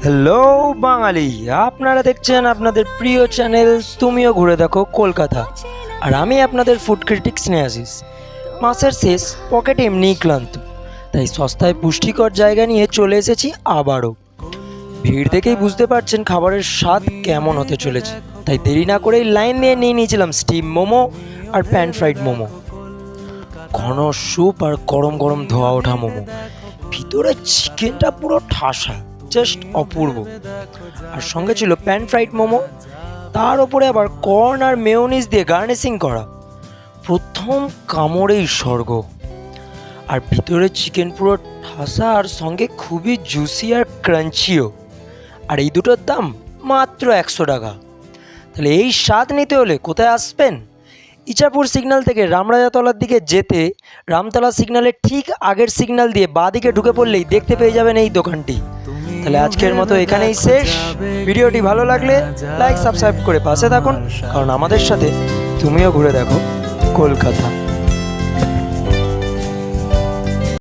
Hello বাঙালি, আপনারা দেখছেন আপনাদের প্রিয় চ্যানেল তুমিও ঘুরে দেখো কলকাতা। আর আমি আপনাদের ফুড ক্রিটিক স্নেহাশিস। মাসের শেষ, পকেট এমনিই ক্লান্ত, তাই সস্তায় পুষ্টিকর জায়গা নিয়ে চলে এসেছি আবারও। ভিড় দেখেই বুঝতে পারছেন খাবারের স্বাদ কেমন হতে চলেছে, তাই দেরি না করেই লাইন দিয়ে নিয়ে নিয়েছিলাম স্টিম মোমো আর প্যান ফ্রাইড মোমো। ঘন স্যুপ আর গরম গরম ধোয়া ওঠা মোমো, ভিতরে চিকেনটা পুরো ঠাসা, জাস্ট অপূর্ব। আর সঙ্গে ছিল প্যান ফ্রাইড মোমো, তার ওপরে আবার কর্ন আর মেয়োনিজ দিয়ে গার্নিশিং করা। প্রথম কামড়েই স্বর্গ। আর ভিতরে চিকেন পুরো ঠাসা আর সঙ্গে খুবই জুসি আর ক্রাঞ্চিও। আর এই দুটোর দাম মাত্র 100 টাকা। তাহলে এই স্বাদ নিতে হলে কোথায় আসবেন? ইচাপুর সিগন্যাল থেকে রামরাজাতলার দিকে যেতে রামতলা সিগন্যালের ঠিক আগের সিগন্যাল দিয়ে বাঁদিকে ঢুকে পড়লেই দেখতে পেয়ে যাবেন এই দোকানটি। তাহলে আজকের মতো এখানেই শেষ। ভিডিওটি ভালো লাগলে লাইক সাবস্ক্রাইব করে পাশে থাকুন, কারণ আমাদের সাথে তুমিও ঘুরে দেখো কলকাতা।